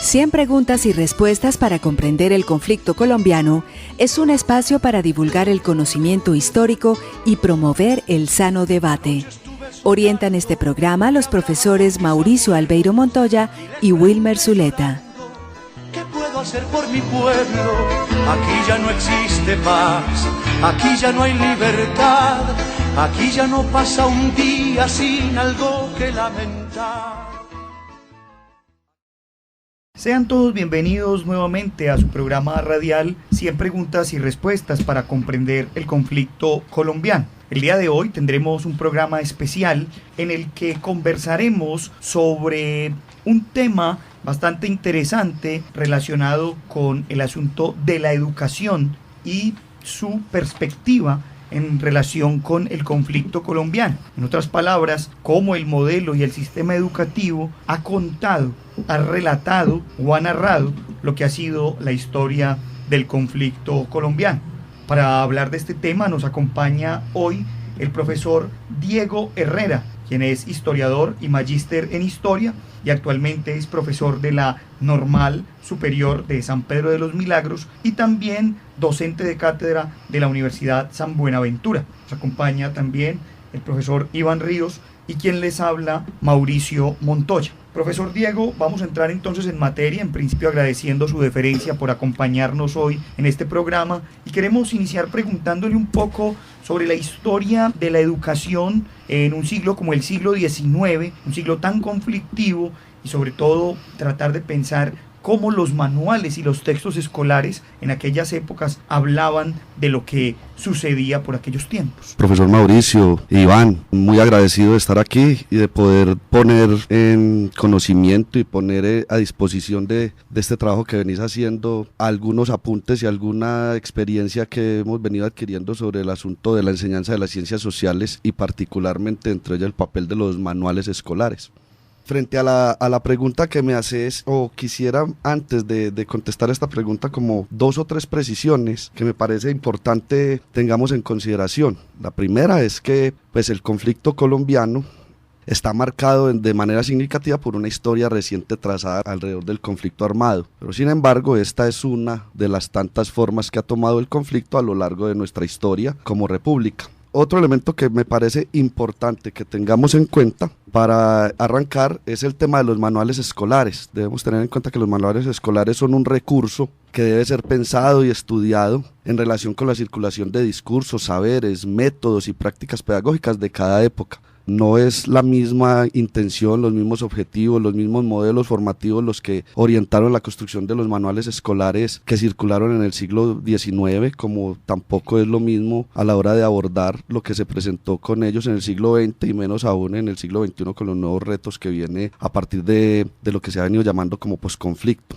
100 preguntas y respuestas para comprender el conflicto colombiano es un espacio para divulgar el conocimiento histórico y promover el sano debate. Orientan este programa los profesores Mauricio Albeiro Montoya y Wilmer Zuleta. ¿Qué puedo hacer por mi pueblo? Aquí ya no existe paz, aquí ya no hay libertad, aquí ya no pasa un día sin algo que lamentar. Sean todos bienvenidos nuevamente a su programa radial 100 preguntas y respuestas para comprender el conflicto colombiano. El día de hoy tendremos un programa especial en el que conversaremos sobre un tema bastante interesante relacionado con el asunto de la educación y su perspectiva en relación con el conflicto colombiano. En otras palabras, cómo el modelo y el sistema educativo ha contado, ha relatado o ha narrado lo que ha sido la historia del conflicto colombiano. Para hablar de este tema nos acompaña hoy el profesor Diego Herrera, quien es historiador y magíster en historia y actualmente es profesor de la Normal Superior de San Pedro de los Milagros y también docente de cátedra de la Universidad San Buenaventura. Nos acompaña también el profesor Iván Ríos y quien les habla, Mauricio Montoya. Profesor Diego, vamos a entrar entonces en materia, en principio agradeciendo su deferencia por acompañarnos hoy en este programa y queremos iniciar preguntándole un poco sobre la historia de la educación en un siglo como el siglo XIX, un siglo tan conflictivo y sobre todo tratar de pensar cómo los manuales y los textos escolares en aquellas épocas hablaban de lo que sucedía por aquellos tiempos. Profesor Mauricio, Iván, muy agradecido de estar aquí y de poder poner en conocimiento y poner a disposición de este trabajo que venís haciendo algunos apuntes y alguna experiencia que hemos venido adquiriendo sobre el asunto de la enseñanza de las ciencias sociales y particularmente entre ellas el papel de los manuales escolares. Frente a la pregunta que me haces, o quisiera antes de contestar esta pregunta como 2 o 3 precisiones que me parece importante tengamos en consideración. La primera es que pues, el conflicto colombiano está marcado de manera significativa por una historia reciente trazada alrededor del conflicto armado, pero sin embargo esta es una de las tantas formas que ha tomado el conflicto a lo largo de nuestra historia como república. Otro elemento que me parece importante que tengamos en cuenta para arrancar es el tema de los manuales escolares. Debemos tener en cuenta que los manuales escolares son un recurso que debe ser pensado y estudiado en relación con la circulación de discursos, saberes, métodos y prácticas pedagógicas de cada época. No es la misma intención, los mismos objetivos, los mismos modelos formativos los que orientaron la construcción de los manuales escolares que circularon en el siglo XIX, como tampoco es lo mismo a la hora de abordar lo que se presentó con ellos en el siglo XX y menos aún en el siglo XXI con los nuevos retos que viene a partir de lo que se ha venido llamando como posconflicto.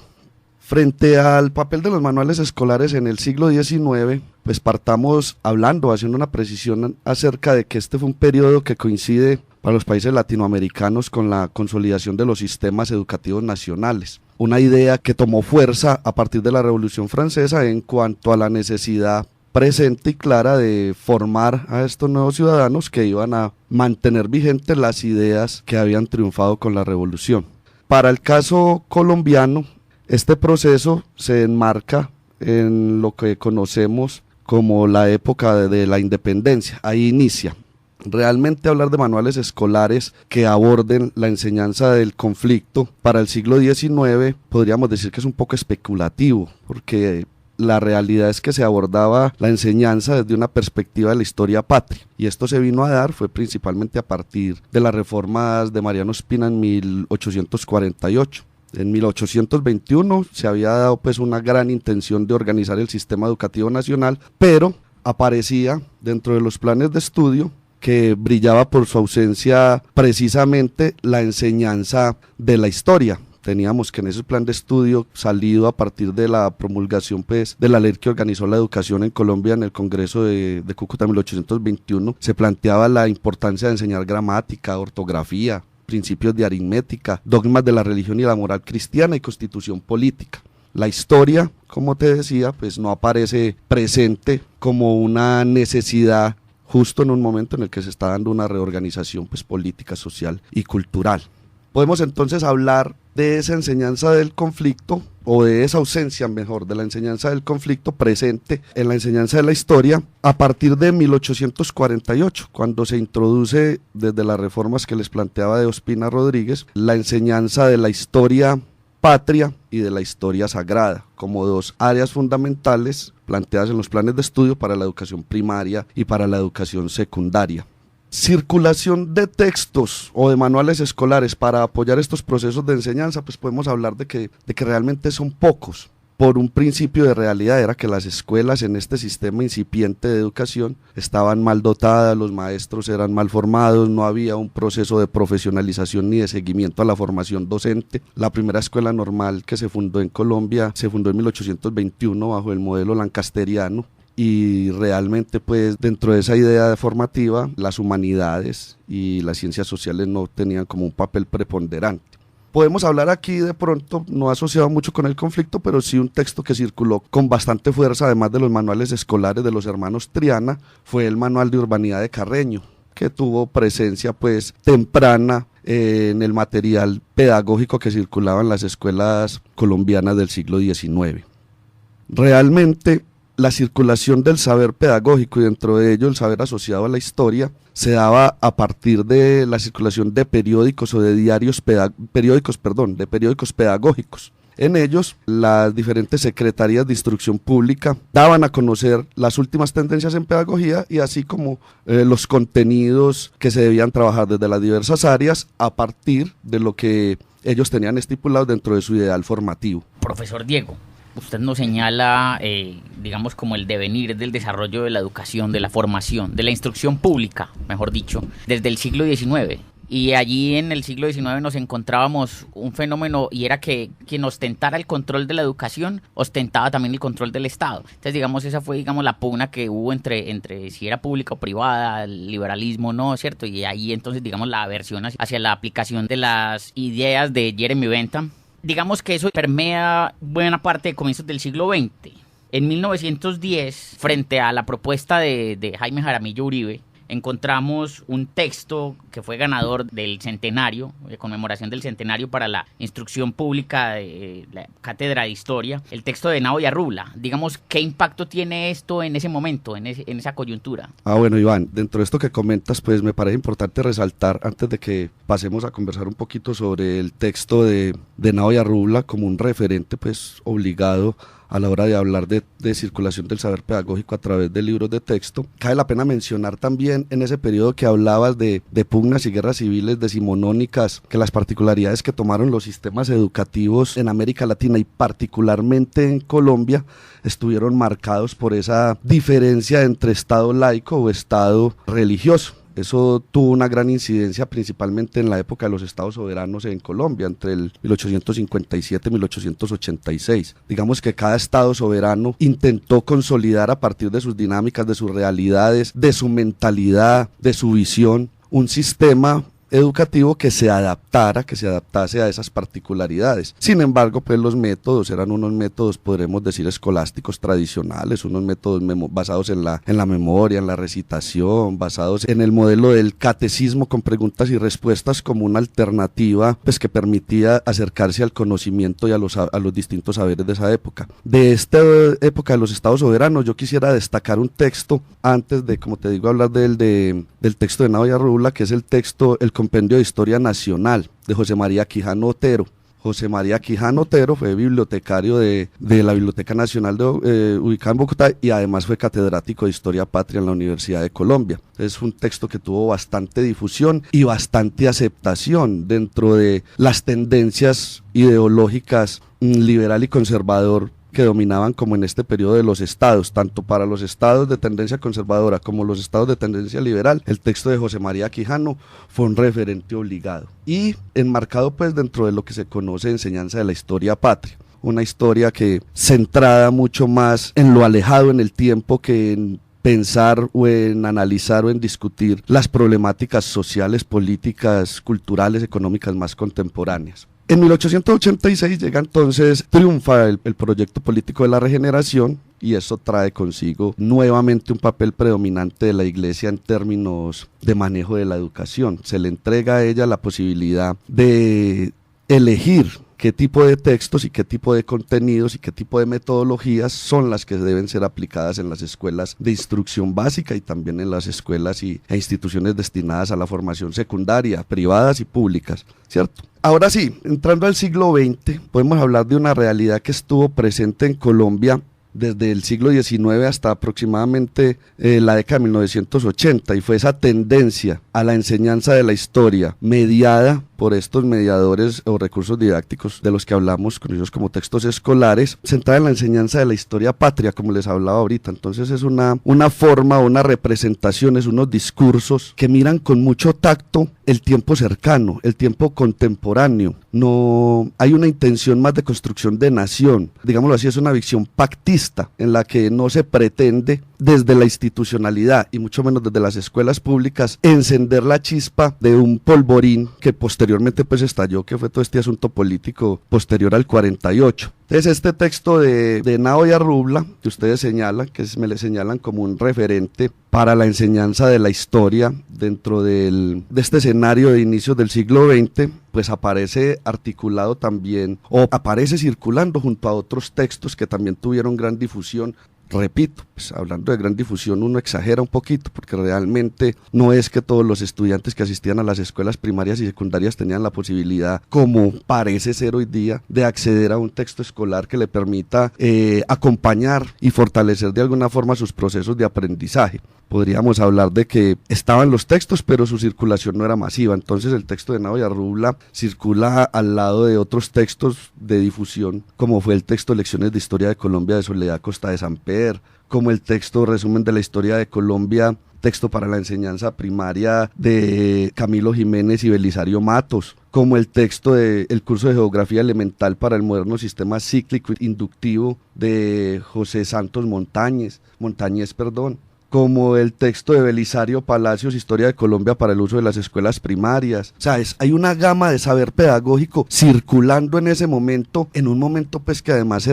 Frente al papel de los manuales escolares en el siglo XIX, pues partamos haciendo una precisión acerca de que este fue un periodo que coincide para los países latinoamericanos con la consolidación de los sistemas educativos nacionales. Una idea que tomó fuerza a partir de la Revolución Francesa en cuanto a la necesidad presente y clara de formar a estos nuevos ciudadanos que iban a mantener vigentes las ideas que habían triunfado con la Revolución. Para el caso colombiano, este proceso se enmarca en lo que conocemos como la época de la independencia. Ahí inicia. Realmente hablar de manuales escolares que aborden la enseñanza del conflicto para el siglo XIX podríamos decir que es un poco especulativo, porque la realidad es que se abordaba la enseñanza desde una perspectiva de la historia patria, y esto se vino a dar fue principalmente a partir de las reformas de Mariano Ospina en 1848. En 1821 se había dado pues una gran intención de organizar el sistema educativo nacional, pero aparecía dentro de los planes de estudio que brillaba por su ausencia precisamente la enseñanza de la historia. Teníamos que en ese plan de estudio salido a partir de la promulgación pues, de la ley que organizó la educación en Colombia en el Congreso de Cúcuta en 1821, se planteaba la importancia de enseñar gramática, ortografía, principios de aritmética, dogmas de la religión y la moral cristiana y constitución política. La historia, como te decía, pues no aparece presente como una necesidad justo en un momento en el que se está dando una reorganización pues, política, social y cultural. Podemos entonces hablar de esa enseñanza del conflicto, o de esa ausencia, mejor, de la enseñanza del conflicto presente en la enseñanza de la historia a partir de 1848, cuando se introduce desde las reformas que les planteaba de Ospina Rodríguez, la enseñanza de la historia patria y de la historia sagrada, como dos áreas fundamentales planteadas en los planes de estudio para la educación primaria y para la educación secundaria. Circulación de textos o de manuales escolares para apoyar estos procesos de enseñanza, pues podemos hablar de que realmente son pocos. Por un principio de realidad era que las escuelas en este sistema incipiente de educación estaban mal dotadas, los maestros eran mal formados, no había un proceso de profesionalización ni de seguimiento a la formación docente. La primera escuela normal que se fundó en Colombia se fundó en 1821 bajo el modelo lancasteriano. Y realmente pues dentro de esa idea formativa las humanidades y las ciencias sociales no tenían como un papel preponderante. Podemos hablar aquí de pronto, no asociado mucho con el conflicto, pero sí un texto que circuló con bastante fuerza, además de los manuales escolares de los hermanos Triana, fue el Manual de Urbanidad de Carreño, que tuvo presencia pues temprana en el material pedagógico que circulaba en las escuelas colombianas del siglo XIX. Realmente la circulación del saber pedagógico y dentro de ello el saber asociado a la historia se daba a partir de la circulación de periódicos o de periódicos pedagógicos. En ellos, las diferentes secretarías de instrucción pública daban a conocer las últimas tendencias en pedagogía y así como los contenidos que se debían trabajar desde las diversas áreas a partir de lo que ellos tenían estipulado dentro de su ideal formativo. Profesor Diego, usted nos señala, digamos, como el devenir del desarrollo de la educación, de la formación, de la instrucción pública, mejor dicho, desde el siglo XIX. Y allí en el siglo XIX nos encontrábamos un fenómeno y era que quien ostentara el control de la educación ostentaba también el control del Estado. Entonces, digamos, esa fue, digamos, la pugna que hubo entre si era pública o privada, el liberalismo, ¿no? ¿Cierto? Y ahí entonces, digamos, la aversión hacia la aplicación de las ideas de Jeremy Bentham. Digamos que eso permea buena parte de comienzos del siglo XX. En 1910, frente a la propuesta de Jaime Jaramillo Uribe, encontramos un texto que fue ganador del centenario, de conmemoración del centenario para la instrucción pública de la Cátedra de Historia, el texto de Henao y Arrubla. Digamos, ¿qué impacto tiene esto en ese momento, en esa coyuntura? Bueno, Iván, dentro de esto que comentas, pues me parece importante resaltar, antes de que pasemos a conversar un poquito sobre el texto de Henao y Arrubla como un referente pues obligado a la hora de hablar de circulación del saber pedagógico a través de libros de texto. Cabe la pena mencionar también en ese periodo que hablabas de pugnas y guerras civiles decimonónicas, que las particularidades que tomaron los sistemas educativos en América Latina y particularmente en Colombia estuvieron marcados por esa diferencia entre Estado laico o Estado religioso. Eso tuvo una gran incidencia principalmente en la época de los estados soberanos en Colombia, entre el 1857 y 1886. Digamos que cada estado soberano intentó consolidar a partir de sus dinámicas, de sus realidades, de su mentalidad, de su visión, un sistema educativo que se adaptase a esas particularidades. Sin embargo, pues los métodos eran unos métodos, podremos decir, escolásticos tradicionales, unos métodos basados en la memoria, en la recitación, basados en el modelo del catecismo con preguntas y respuestas como una alternativa pues que permitía acercarse al conocimiento y a los distintos saberes de esa época. De esta época de los estados soberanos yo quisiera destacar un texto antes de, como te digo, hablar del texto de Henao y Arrubla, que es el Compendio de Historia Nacional de José María Quijano Otero. José María Quijano Otero fue bibliotecario de la Biblioteca Nacional ubicada en Bogotá y además fue catedrático de Historia Patria en la Universidad de Colombia. Es un texto que tuvo bastante difusión y bastante aceptación dentro de las tendencias ideológicas liberal y conservador que dominaban como en este periodo de los estados, tanto para los estados de tendencia conservadora como los estados de tendencia liberal. El texto de José María Quijano fue un referente obligado y enmarcado pues dentro de lo que se conoce enseñanza de la historia patria, una historia que centrada mucho más en lo alejado en el tiempo que en pensar o en analizar o en discutir las problemáticas sociales, políticas, culturales, económicas más contemporáneas. En 1886 triunfa el proyecto político de la regeneración y eso trae consigo nuevamente un papel predominante de la Iglesia en términos de manejo de la educación. Se le entrega a ella la posibilidad de elegir qué tipo de textos y qué tipo de contenidos y qué tipo de metodologías son las que deben ser aplicadas en las escuelas de instrucción básica y también en las escuelas e instituciones destinadas a la formación secundaria, privadas y públicas, ¿cierto? Ahora sí, entrando al siglo XX, podemos hablar de una realidad que estuvo presente en Colombia desde el siglo XIX hasta aproximadamente la década de 1980, y fue esa tendencia a la enseñanza de la historia mediada por estos mediadores o recursos didácticos de los que hablamos, conocidos como textos escolares, centrada en la enseñanza de la historia patria, como les hablaba ahorita. Entonces es una forma, una representación, es unos discursos que miran con mucho tacto el tiempo cercano, el tiempo contemporáneo. No hay una intención más de construcción de nación, digámoslo así, es una visión pactista en la que no se pretende desde la institucionalidad y mucho menos desde las escuelas públicas encender la chispa de un polvorín que posteriormente pues estalló, que fue todo este asunto político posterior al 48. Entonces este texto de Henao y Arrubla, que ustedes señalan, me le señalan como un referente para la enseñanza de la historia dentro de este escenario de inicios del siglo XX, pues aparece articulado también, o aparece circulando junto a otros textos que también tuvieron gran difusión. Repito, pues hablando de gran difusión uno exagera un poquito, porque realmente no es que todos los estudiantes que asistían a las escuelas primarias y secundarias tenían la posibilidad, como parece ser hoy día, de acceder a un texto escolar que le permita acompañar y fortalecer de alguna forma sus procesos de aprendizaje. Podríamos hablar de que estaban los textos, pero su circulación no era masiva. Entonces el texto de Henao y Arrubla circula al lado de otros textos de difusión, como fue el texto Lecciones de Historia de Colombia de Soledad Costa de Samper, como el texto Resumen de la Historia de Colombia, texto para la enseñanza primaria de Camilo Jiménez y Belisario Matos, como el texto del curso de Geografía Elemental para el moderno sistema cíclico inductivo de José Santos Montañez, como el texto de Belisario Palacios, Historia de Colombia para el uso de las escuelas primarias. O sea, hay una gama de saber pedagógico circulando en ese momento, en un momento pues que además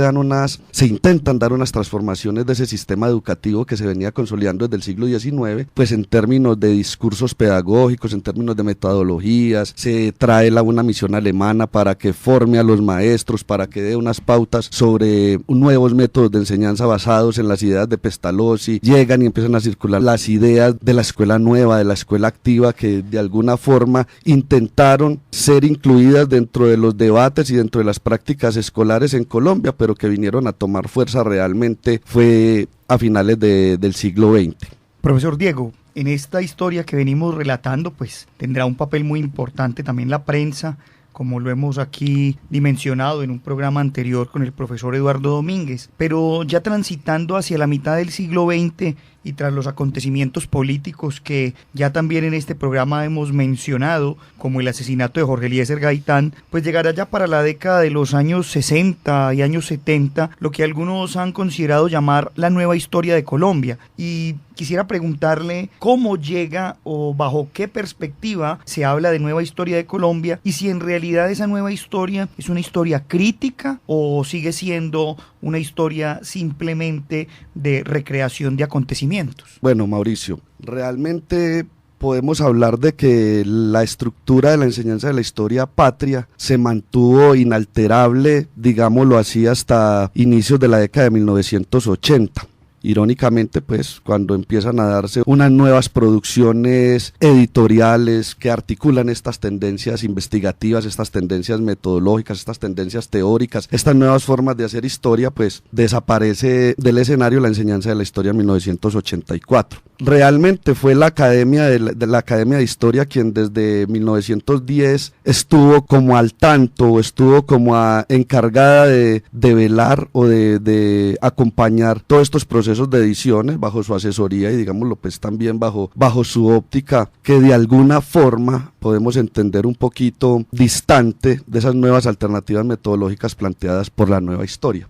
se intentan dar unas transformaciones de ese sistema educativo que se venía consolidando desde el siglo XIX, pues en términos de discursos pedagógicos, en términos de metodologías, se trae una misión alemana para que forme a los maestros, para que dé unas pautas sobre nuevos métodos de enseñanza basados en las ideas de Pestalozzi, llegan y empiezan a circular las ideas de la escuela nueva, de la escuela activa, que de alguna forma intentaron ser incluidas dentro de los debates y dentro de las prácticas escolares en Colombia, pero que vinieron a tomar fuerza realmente fue a finales del siglo XX. Profesor Diego, en esta historia que venimos relatando, pues tendrá un papel muy importante también la prensa, como lo hemos aquí dimensionado en un programa anterior con el profesor Eduardo Domínguez, pero ya transitando hacia la mitad del siglo XX y tras los acontecimientos políticos que ya también en este programa hemos mencionado, como el asesinato de Jorge Eliezer Gaitán, pues llegará ya para la década de los años 60 y años 70, lo que algunos han considerado llamar la nueva historia de Colombia. Y quisiera preguntarle cómo llega o bajo qué perspectiva se habla de nueva historia de Colombia, y si en realidad esa nueva historia es una historia crítica o sigue siendo una historia simplemente de recreación de acontecimientos. Bueno, Mauricio, realmente podemos hablar de que la estructura de la enseñanza de la historia patria se mantuvo inalterable, digámoslo así, hasta inicios de la década de 1980. Irónicamente, pues, cuando empiezan a darse unas nuevas producciones editoriales que articulan estas tendencias investigativas, estas tendencias metodológicas, estas tendencias teóricas, estas nuevas formas de hacer historia, pues desaparece del escenario la enseñanza de la historia en 1984. Realmente fue la Academia la Academia de Historia quien desde 1910 estuvo como al tanto, estuvo como encargada de velar o de acompañar todos estos procesos de ediciones bajo su asesoría y digámoslo pues también bajo su óptica, que de alguna forma podemos entender un poquito distante de esas nuevas alternativas metodológicas planteadas por la nueva historia.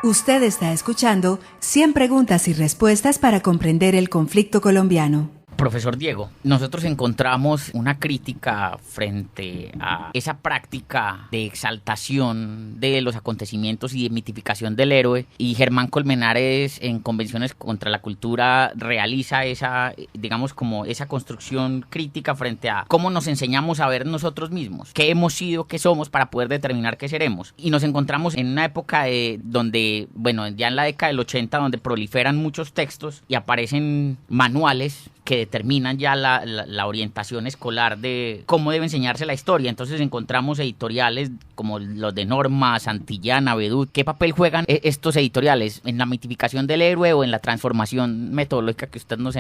Usted está escuchando 100 preguntas y respuestas para comprender el conflicto colombiano. Profesor Diego, nosotros encontramos una crítica frente a esa práctica de exaltación de los acontecimientos y de mitificación del héroe, y Germán Colmenares en Convenciones contra la Cultura realiza esa, digamos, como esa construcción crítica frente a cómo nos enseñamos a ver nosotros mismos, qué hemos sido, qué somos para poder determinar qué seremos. Y nos encontramos en una época donde, bueno, ya en la década del 80, donde proliferan muchos textos y aparecen manuales que determinan ya la orientación escolar de cómo debe enseñarse la historia. Entonces encontramos editoriales como los de Norma, Santillana, Bedut. ¿Qué papel juegan estos editoriales en la mitificación del héroe o en la transformación metodológica que usted nos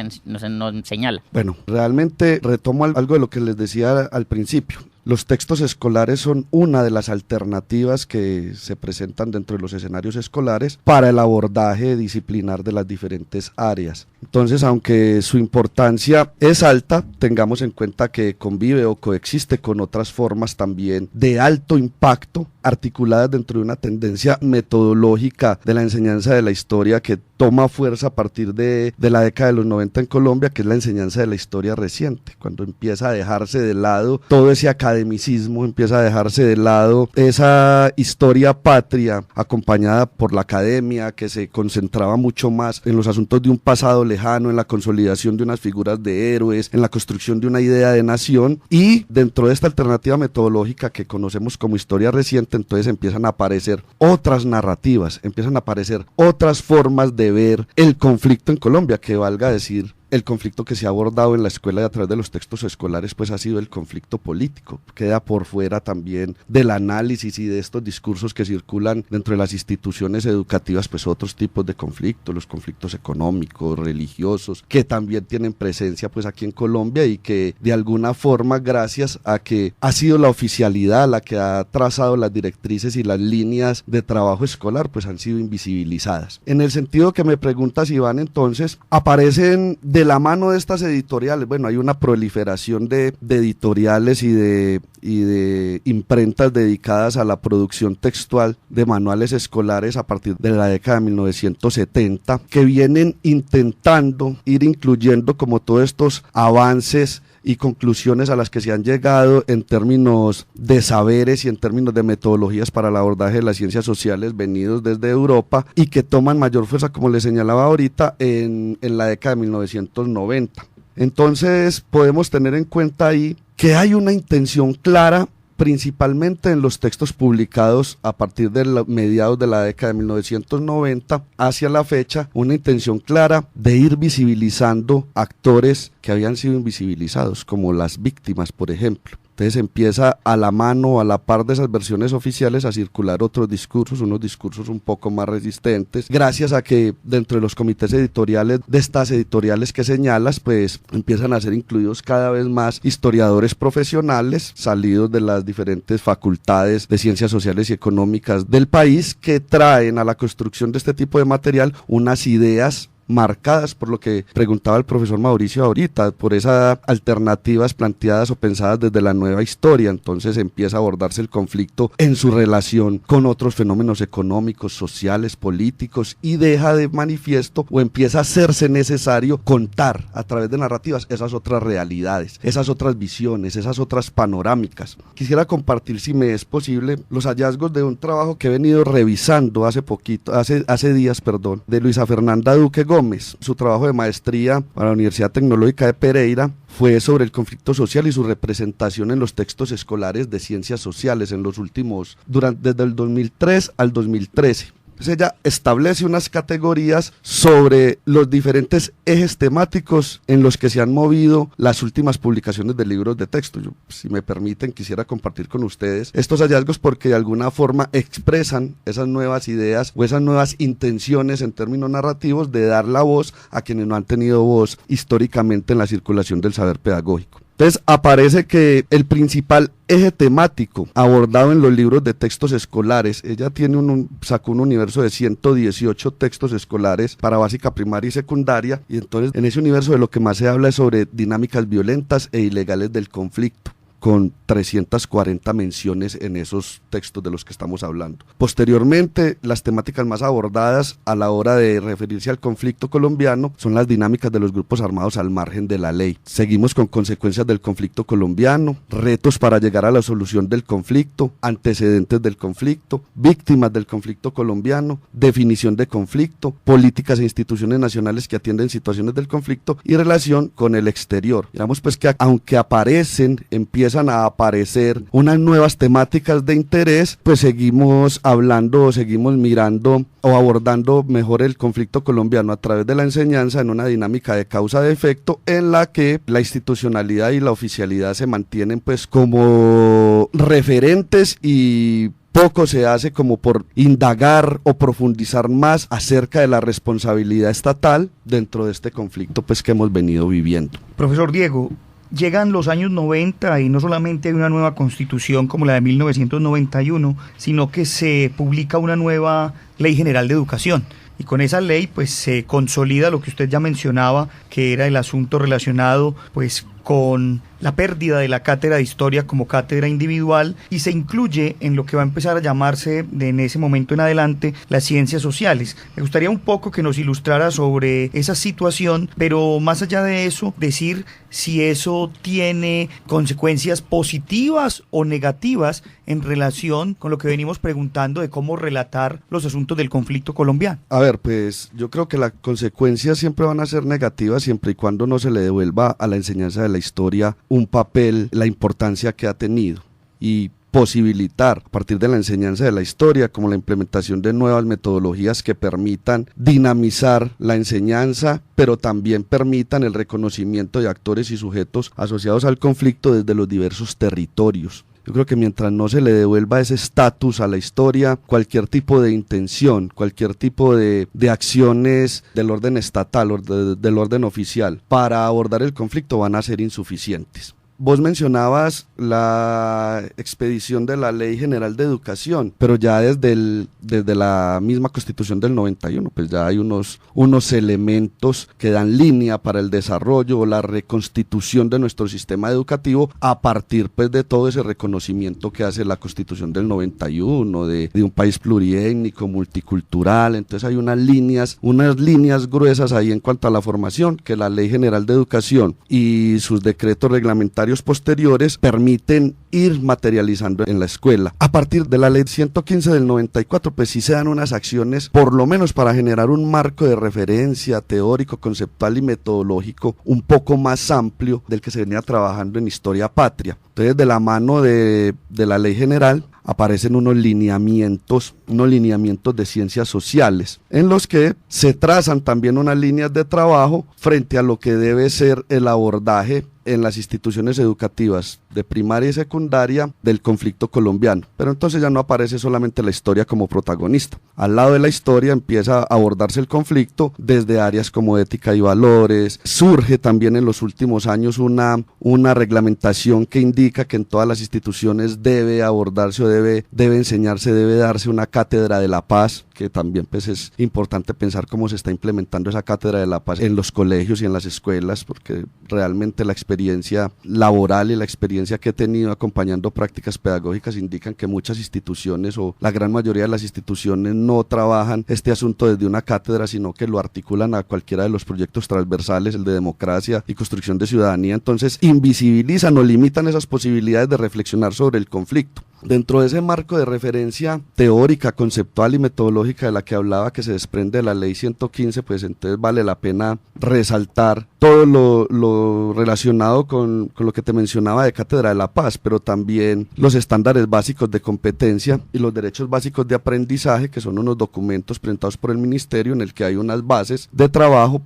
señala? Bueno, realmente retomo algo de lo que les decía al principio. Los textos escolares son una de las alternativas que se presentan dentro de los escenarios escolares para el abordaje disciplinar de las diferentes áreas. Entonces, aunque su importancia es alta, tengamos en cuenta que convive o coexiste con otras formas también de alto impacto, articuladas dentro de una tendencia metodológica de la enseñanza de la historia que toma fuerza a partir de la década de los 90 en Colombia, que es la enseñanza de la historia reciente, cuando empieza a dejarse de lado todo ese academicismo, empieza a dejarse de lado esa historia patria acompañada por la academia, que se concentraba mucho más en los asuntos de un pasado lejano, en la consolidación de unas figuras de héroes, en la construcción de una idea de nación, y dentro de esta alternativa metodológica que conocemos como historia reciente, entonces empiezan a aparecer otras narrativas, empiezan a aparecer otras formas de ver el conflicto en Colombia, que valga decir, el conflicto que se ha abordado en la escuela y a través de los textos escolares pues ha sido el conflicto político, queda por fuera también del análisis y de estos discursos que circulan dentro de las instituciones educativas, pues otros tipos de conflictos, los conflictos económicos, religiosos, que también tienen presencia pues aquí en Colombia y que de alguna forma, gracias a que ha sido la oficialidad la que ha trazado las directrices y las líneas de trabajo escolar, pues han sido invisibilizadas. En el sentido que me preguntas, Iván, entonces aparecen de la mano de estas editoriales, bueno, hay una proliferación de editoriales y de imprentas dedicadas a la producción textual de manuales escolares a partir de la década de 1970, que vienen intentando ir incluyendo como todos estos avances y conclusiones a las que se han llegado en términos de saberes y en términos de metodologías para el abordaje de las ciencias sociales venidos desde Europa y que toman mayor fuerza, como les señalaba ahorita, en la década de 1990. Entonces podemos tener en cuenta ahí que hay una intención clara, principalmente en los textos publicados a partir de mediados de la década de 1990 hacia la fecha, una intención clara de ir visibilizando actores que habían sido invisibilizados, como las víctimas, por ejemplo. Entonces empieza a la mano, a la par de esas versiones oficiales, a circular otros discursos, unos discursos un poco más resistentes, gracias a que dentro de los comités editoriales de estas editoriales que señalas, pues empiezan a ser incluidos cada vez más historiadores profesionales salidos de las diferentes facultades de ciencias sociales y económicas del país, que traen a la construcción de este tipo de material unas ideas marcadas por lo que preguntaba el profesor Mauricio ahorita, por esas alternativas planteadas o pensadas desde la nueva historia. Entonces empieza a abordarse el conflicto en su relación con otros fenómenos económicos, sociales, políticos, y deja de manifiesto o empieza a hacerse necesario contar a través de narrativas esas otras realidades, esas otras visiones, esas otras panorámicas. Quisiera compartir, si me es posible, los hallazgos de un trabajo que he venido revisando hace días, de Luisa Fernanda Duque Gómez. Su trabajo de maestría para la Universidad Tecnológica de Pereira fue sobre el conflicto social y su representación en los textos escolares de ciencias sociales en los últimos, desde el 2003 al 2013. Entonces ella establece unas categorías sobre los diferentes ejes temáticos en los que se han movido las últimas publicaciones de libros de texto. Yo, si me permiten, quisiera compartir con ustedes estos hallazgos porque de alguna forma expresan esas nuevas ideas o esas nuevas intenciones en términos narrativos de dar la voz a quienes no han tenido voz históricamente en la circulación del saber pedagógico. Entonces aparece que el principal eje temático abordado en los libros de textos escolares, ella sacó un universo de 118 textos escolares para básica, primaria y secundaria, y entonces en ese universo de lo que más se habla es sobre dinámicas violentas e ilegales del conflicto. con 340 menciones en esos textos de los que estamos hablando. Posteriormente, las temáticas más abordadas a la hora de referirse al conflicto colombiano son las dinámicas de los grupos armados al margen de la ley. Seguimos con consecuencias del conflicto colombiano, retos para llegar a la solución del conflicto, antecedentes del conflicto, víctimas del conflicto colombiano, definición de conflicto, políticas e instituciones nacionales que atienden situaciones del conflicto y relación con el exterior. Digamos pues que aunque empiezan a aparecer unas nuevas temáticas de interés, pues seguimos hablando, seguimos mirando o abordando mejor el conflicto colombiano a través de la enseñanza en una dinámica de causa de efecto en la que la institucionalidad y la oficialidad se mantienen pues como referentes y poco se hace como por indagar o profundizar más acerca de la responsabilidad estatal dentro de este conflicto pues que hemos venido viviendo. Profesor Diego, llegan los años 90 y no solamente hay una nueva constitución como la de 1991, sino que se publica una nueva Ley General de Educación. Y con esa ley pues se consolida lo que usted ya mencionaba, que era el asunto relacionado pues con la pérdida de la cátedra de historia como cátedra individual, y se incluye en lo que va a empezar a llamarse en ese momento en adelante las ciencias sociales. Me gustaría un poco que nos ilustrara sobre esa situación, pero más allá de eso, decir si eso tiene consecuencias positivas o negativas en relación con lo que venimos preguntando de cómo relatar los asuntos del conflicto colombiano. A ver, pues yo creo que las consecuencias siempre van a ser negativas siempre y cuando no se le devuelva a la enseñanza de la historia un papel, la importancia que ha tenido, y posibilitar a partir de la enseñanza de la historia como la implementación de nuevas metodologías que permitan dinamizar la enseñanza, pero también permitan el reconocimiento de actores y sujetos asociados al conflicto desde los diversos territorios. Yo creo que mientras no se le devuelva ese estatus a la historia, cualquier tipo de intención, cualquier tipo de acciones del orden estatal o del orden oficial para abordar el conflicto van a ser insuficientes. Vos mencionabas la expedición de la Ley General de Educación, pero ya desde la misma Constitución del 91, pues ya hay unos elementos que dan línea para el desarrollo o la reconstitución de nuestro sistema educativo a partir pues de todo ese reconocimiento que hace la Constitución del 91, de un país pluriétnico, multicultural. Entonces hay unas líneas gruesas ahí en cuanto a la formación que la Ley General de Educación y sus decretos reglamentarios posteriores permiten ir materializando en la escuela. A partir de la ley 115 del 94, pues sí se dan unas acciones, por lo menos para generar un marco de referencia teórico, conceptual y metodológico un poco más amplio del que se venía trabajando en Historia Patria. Entonces, de la mano de la ley general, aparecen unos lineamientos de ciencias sociales, en los que se trazan también unas líneas de trabajo frente a lo que debe ser el abordaje en las instituciones educativas de primaria y secundaria del conflicto colombiano. Pero entonces ya no aparece solamente la historia como protagonista. Al lado de la historia empieza a abordarse el conflicto desde áreas como ética y valores. Surge también en los últimos años una reglamentación que indica que en todas las instituciones debe abordarse o debe enseñarse, debe darse una cátedra de la paz, que también pues es importante pensar cómo se está implementando esa cátedra de la paz en los colegios y en las escuelas, porque realmente la experiencia laboral y la experiencia que he tenido acompañando prácticas pedagógicas indican que muchas instituciones o la gran mayoría de las instituciones no trabajan este asunto desde una cátedra, sino que lo articulan a cualquiera de los proyectos transversales, el de democracia y construcción de ciudadanía. Entonces invisibilizan o limitan esas posibilidades de reflexionar sobre el conflicto. Dentro de ese marco de referencia teórica, conceptual y metodológica de la que hablaba, que se desprende de la ley 115, pues entonces vale la pena resaltar todo lo relacionado con lo que te mencionaba de Cátedra de la Paz, pero también los estándares básicos de competencia y los derechos básicos de aprendizaje, que son unos documentos presentados por el Ministerio en el que hay unas bases de trabajo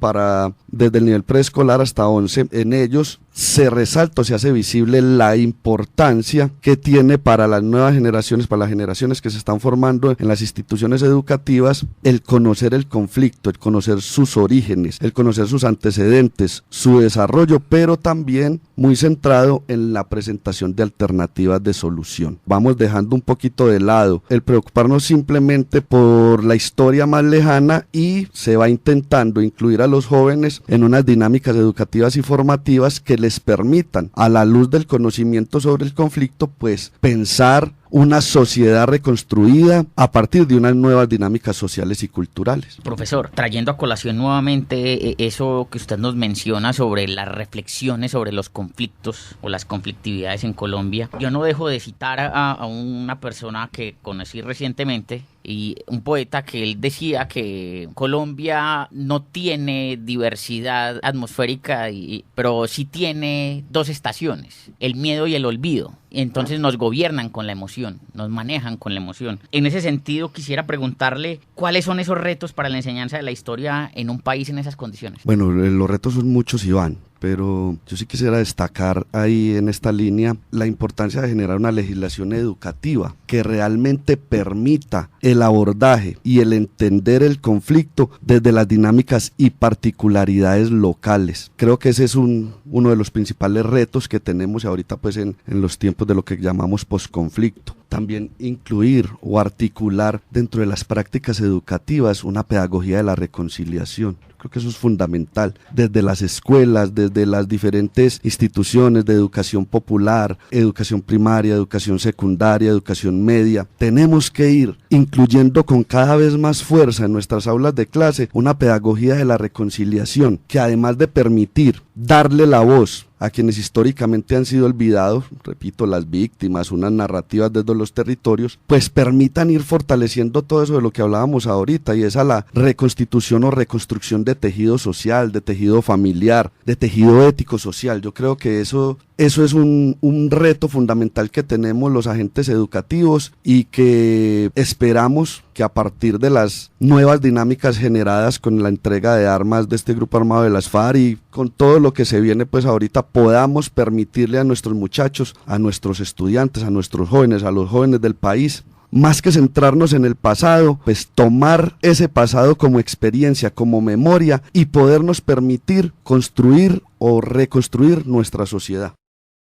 desde el nivel preescolar hasta 11. En ellos se resalta o se hace visible la importancia que tiene para las nuevas generaciones, para las generaciones que se están formando en las instituciones educativas, el conocer el conflicto, el conocer sus orígenes, el conocer sus antecedentes, su desarrollo, pero también muy centrado en la presentación de alternativas de solución. Vamos dejando un poquito de lado el preocuparnos simplemente por la historia más lejana y se va intentando incluir a los jóvenes en unas dinámicas educativas y formativas que les permitan, a la luz del conocimiento sobre el conflicto, pues pensar una sociedad reconstruida a partir de unas nuevas dinámicas sociales y culturales. Profesor, trayendo a colación nuevamente eso que usted nos menciona sobre las reflexiones sobre los conflictos o las conflictividades en Colombia, yo no dejo de citar a una persona que conocí recientemente, y un poeta, que él decía que Colombia no tiene diversidad atmosférica, pero sí tiene dos estaciones, el miedo y el olvido. Entonces nos gobiernan con la emoción, nos manejan con la emoción. En ese sentido, quisiera preguntarle cuáles son esos retos para la enseñanza de la historia en un país en esas condiciones. Bueno, los retos son muchos, Iván, pero yo sí quisiera destacar ahí en esta línea la importancia de generar una legislación educativa que realmente permita el abordaje y el entender el conflicto desde las dinámicas y particularidades locales. Creo que ese es uno de los principales retos que tenemos ahorita pues en los tiempos de lo que llamamos posconflicto. También incluir o articular dentro de las prácticas educativas una pedagogía de la reconciliación. Creo que eso es fundamental, desde las escuelas, desde las diferentes instituciones de educación popular, educación primaria, educación secundaria, educación media. Tenemos que ir incluyendo con cada vez más fuerza en nuestras aulas de clase una pedagogía de la reconciliación, que además de permitir darle la voz a quienes históricamente han sido olvidados, repito, las víctimas, unas narrativas desde los territorios, pues permitan ir fortaleciendo todo eso de lo que hablábamos ahorita, y es a la reconstitución o reconstrucción de tejido social, de tejido familiar, de tejido ético social. Yo creo que eso es un reto fundamental que tenemos los agentes educativos, y que esperamos que a partir de las nuevas dinámicas generadas con la entrega de armas de este grupo armado de las FARC y con todo lo que se viene pues ahorita, podamos permitirle a nuestros muchachos, a nuestros estudiantes, a nuestros jóvenes, a los jóvenes del país, más que centrarnos en el pasado, pues tomar ese pasado como experiencia, como memoria, y podernos permitir construir o reconstruir nuestra sociedad.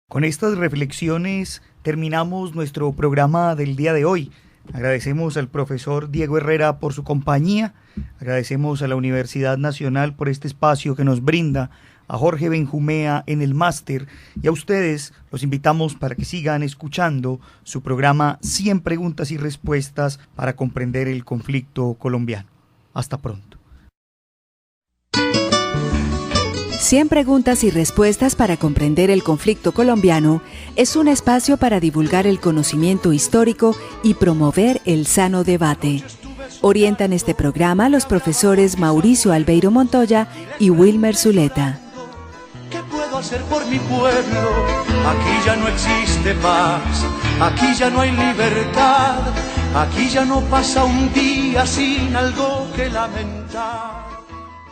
Con estas reflexiones terminamos nuestro programa del día de hoy. Agradecemos al profesor Diego Herrera por su compañía, agradecemos a la Universidad Nacional por este espacio que nos brinda, a Jorge Benjumea en el máster, y a ustedes los invitamos para que sigan escuchando su programa 100 preguntas y respuestas para comprender el conflicto colombiano. Hasta pronto. 100 preguntas y respuestas para comprender el conflicto colombiano es un espacio para divulgar el conocimiento histórico y promover el sano debate. Orientan este programa los profesores Mauricio Albeiro Montoya y Wilmer Zuleta. ¿Qué puedo hacer por mi pueblo? Aquí ya no existe paz, aquí ya no hay libertad, aquí ya no pasa un día sin algo que lamentar.